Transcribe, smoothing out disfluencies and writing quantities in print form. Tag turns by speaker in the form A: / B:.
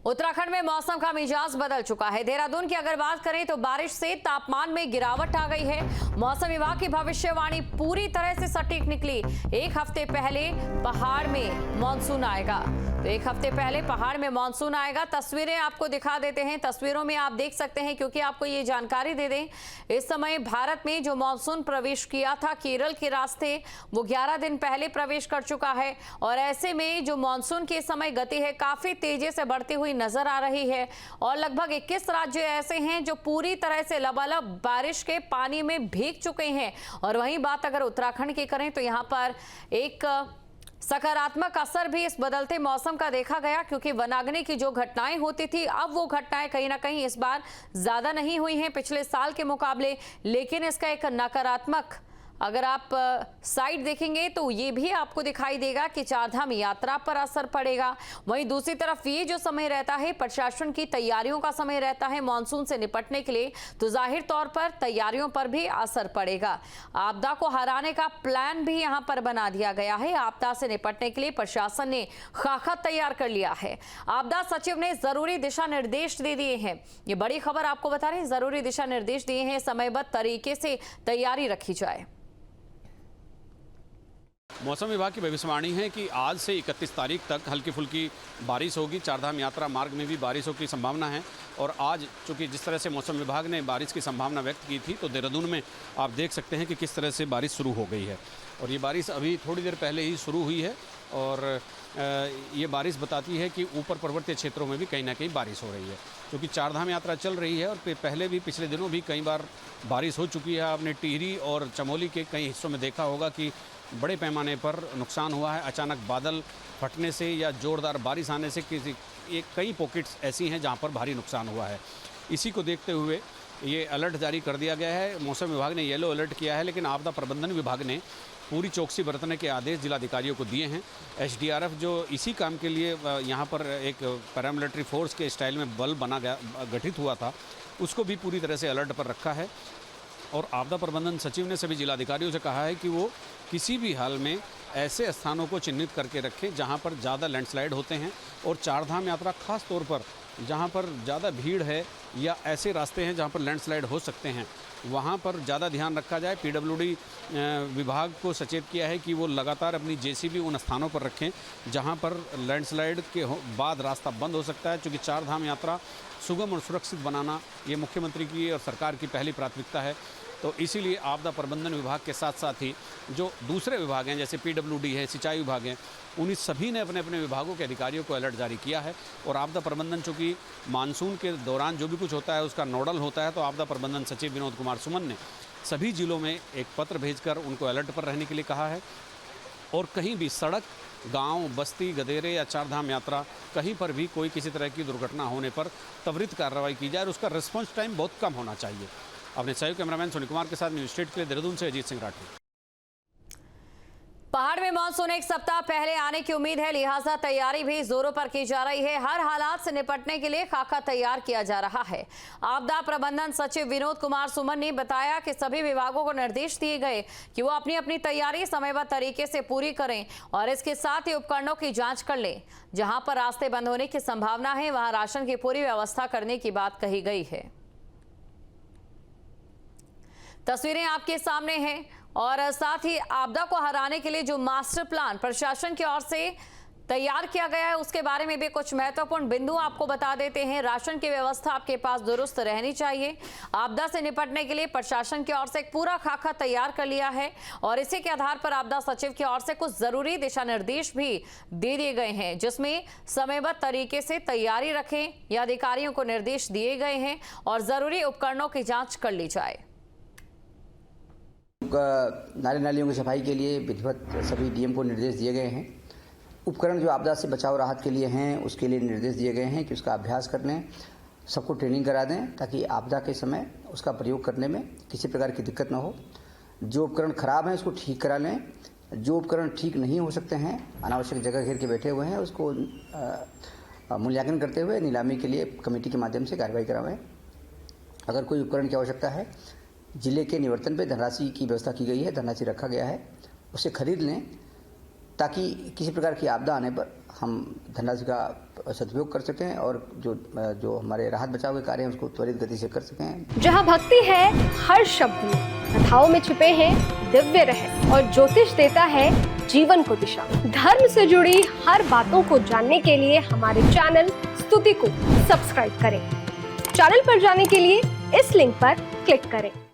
A: उत्तराखंड में मौसम का मिजाज बदल चुका है। देहरादून की अगर बात करें तो बारिश से तापमान में गिरावट आ गई है। मौसम विभाग की भविष्यवाणी पूरी तरह से सटीक निकली। एक हफ्ते पहले पहाड़ में मानसून आएगा, तो एक हफ्ते पहले पहाड़ में मानसून आएगा। तस्वीरें आपको दिखा देते हैं, तस्वीरों में आप देख सकते हैं। क्योंकि आपको ये जानकारी दे दें, इस समय भारत में जो मानसून प्रवेश किया था केरल के रास्ते, वो 11 दिन पहले प्रवेश कर चुका है। और ऐसे में जो मानसून की समय गति है काफी तेजी से बढ़ती हुई नजर आ रही है। और लगभग 21 राज्य ऐसे हैं जो पूरी तरह से लबालब बारिश के पानी में भीग चुके हैं। और वहीं बात अगर उत्तराखंड की करें तो यहाँ पर एक सकारात्मक असर भी इस बदलते मौसम का देखा गया, क्योंकि वनाग्नि की जो घटनाएं होती थी अब वो घटनाएं कहीं ना कहीं इस बार ज्यादा नहीं हुई हैं पिछले साल के मुकाबले। लेकिन इसका एक नकारात्मक अगर आप साइड देखेंगे तो ये भी आपको दिखाई देगा कि चारधाम यात्रा पर असर पड़ेगा। वहीं दूसरी तरफ ये जो समय रहता है प्रशासन की तैयारियों का समय रहता है मानसून से निपटने के लिए, तो जाहिर तौर पर तैयारियों पर भी असर पड़ेगा। आपदा को हराने का प्लान भी यहाँ पर बना दिया गया है। आपदा से निपटने के लिए प्रशासन ने खाका तैयार कर लिया है। आपदा सचिव ने जरूरी दिशा निर्देश दे दिए हैं। ये बड़ी खबर आपको बता रहे हैं, जरूरी दिशा निर्देश दिए हैं, समयबद्ध तरीके से तैयारी रखी जाए।
B: मौसम विभाग की भविष्यवाणी है कि आज से 31 तारीख तक हल्की फुल्की बारिश होगी। चारधाम यात्रा मार्ग में भी बारिशों की संभावना है। और आज चूँकि जिस तरह से मौसम विभाग ने बारिश की संभावना व्यक्त की थी, तो देहरादून में आप देख सकते हैं कि किस तरह से बारिश शुरू हो गई है। और ये बारिश अभी थोड़ी देर पहले ही शुरू हुई है। और ये बारिश बताती है कि ऊपर पर्वतीय क्षेत्रों में भी कहीं ना कहीं बारिश हो रही है, क्योंकि चारधाम यात्रा चल रही है। और पहले भी पिछले दिनों भी कई बार बारिश हो चुकी है। आपने टिहरी और चमोली के कई हिस्सों में देखा होगा कि बड़े पैमाने पर नुकसान हुआ है। अचानक बादल फटने से या ज़ोरदार बारिश आने से कई पॉकेट्स ऐसी हैं जहां पर भारी नुकसान हुआ है। इसी को देखते हुए ये अलर्ट जारी कर दिया गया है। मौसम विभाग ने येलो अलर्ट किया है, लेकिन आपदा प्रबंधन विभाग ने पूरी चौकसी बरतने के आदेश जिलाधिकारियों को दिए हैं। एसडीआरएफ जो इसी काम के लिए यहाँ पर एक पैरामिलिट्री फोर्स के स्टाइल में बल गठित हुआ था, उसको भी पूरी तरह से अलर्ट पर रखा है। और आपदा प्रबंधन सचिव ने सभी जिलाधिकारियों से कहा है कि वो किसी भी हाल में ऐसे स्थानों को चिन्हित करके रखें जहां पर ज़्यादा लैंडस्लाइड होते हैं। और चारधाम यात्रा खास तौर पर जहां पर ज़्यादा भीड़ है या ऐसे रास्ते हैं जहां पर लैंडस्लाइड हो सकते हैं, वहां पर ज़्यादा ध्यान रखा जाए। पीडब्ल्यूडी विभाग को सचेत किया है कि वो लगातार अपनी जेसीबी उन स्थानों पर रखें जहां पर लैंडस्लाइड के बाद रास्ता बंद हो सकता है, क्योंकि चारधाम यात्रा सुगम और सुरक्षित बनाना ये मुख्यमंत्री की और सरकार की पहली प्राथमिकता है। तो इसीलिए आपदा प्रबंधन विभाग के साथ साथ ही जो दूसरे विभाग हैं जैसे पीडब्ल्यूडी है, सिंचाई विभाग हैं, उन्हीं सभी ने अपने अपने विभागों के अधिकारियों को अलर्ट जारी किया है। और आपदा प्रबंधन चूँकि मानसून के दौरान जो भी कुछ होता है उसका नोडल होता है, तो आपदा प्रबंधन सचिव विनोद कुमार सुमन ने सभी जिलों में एक पत्र भेजकर उनको अलर्ट पर रहने के लिए कहा है। और कहीं भी सड़क, गांव, बस्ती, गदेरे या चारधाम यात्रा कहीं पर भी कोई किसी तरह की दुर्घटना होने पर त्वरित कार्रवाई की जाए और उसका रिस्पॉन्स टाइम बहुत कम होना चाहिए। अपने सहयोग कैमरामैन सोनी कुमार के साथ न्यूज स्टेट के लिए देहरादून से अजीत सिंह राठी।
A: पहाड़ में मानसून एक सप्ताह पहले आने की उम्मीद है, लिहाजा तैयारी भी जोरों पर की जा रही है। हर हालात से निपटने के लिए खाका तैयार किया जा रहा है। आपदा प्रबंधन सचिव विनोद कुमार सुमन ने बताया कि सभी विभागों को निर्देश दिए गए कि वो अपनी अपनी तैयारी समयबद्ध तरीके से पूरी करें और इसके साथ ही उपकरणों की जांच कर लें। जहां पर रास्ते बंद होने की संभावना है वहां राशन की पूरी व्यवस्था करने की बात कही गई है। तस्वीरें आपके सामने हैं। और साथ ही आपदा को हराने के लिए जो मास्टर प्लान प्रशासन की ओर से तैयार किया गया है उसके बारे में भी कुछ महत्वपूर्ण बिंदु आपको बता देते हैं। राशन की व्यवस्था आपके पास दुरुस्त रहनी चाहिए। आपदा से निपटने के लिए प्रशासन की ओर से एक पूरा खाका तैयार कर लिया है और इसी के आधार पर आपदा सचिव की ओर से कुछ जरूरी दिशा निर्देश भी दे दिए गए हैं, जिसमें समयबद्ध तरीके से तैयारी रखें या अधिकारियों को निर्देश दिए गए हैं और जरूरी उपकरणों की जाँच कर ली जाए।
C: नाली नालियों की सफाई के लिए विधिवत सभी डीएम को निर्देश दिए गए हैं। उपकरण जो आपदा से बचाव राहत के लिए हैं उसके लिए निर्देश दिए गए हैं कि उसका अभ्यास कर लें, सबको ट्रेनिंग करा दें ताकि आपदा के समय उसका प्रयोग करने में किसी प्रकार की दिक्कत ना हो। जो उपकरण खराब हैं उसको ठीक करा लें। जो उपकरण ठीक नहीं हो सकते हैं, अनावश्यक जगह घेर के बैठे हुए हैं, उसको मूल्यांकन करते हुए नीलामी के लिए कमेटी के माध्यम से कार्रवाई करावें। अगर कोई उपकरण की आवश्यकता है, जिले के निवर्तन पे धनराशि की व्यवस्था की गई है, धनराशि रखा गया है, उसे खरीद लें ताकि किसी प्रकार की आपदा आने पर हम धनराशि का सदुपयोग कर सकें और जो हमारे राहत बचाव के कार्य हैं उसको त्वरित गति से कर सकें।
D: जहां भक्ति है हर शब्द में, कथाओं में छिपे हैं दिव्य रहस्य और ज्योतिष देता है जीवन को दिशा। धर्म से जुड़ी हर बातों को जानने के लिए हमारे चैनल स्तुति को सब्सक्राइब करें। चैनल पर जाने के लिए इस लिंक पर क्लिक करें।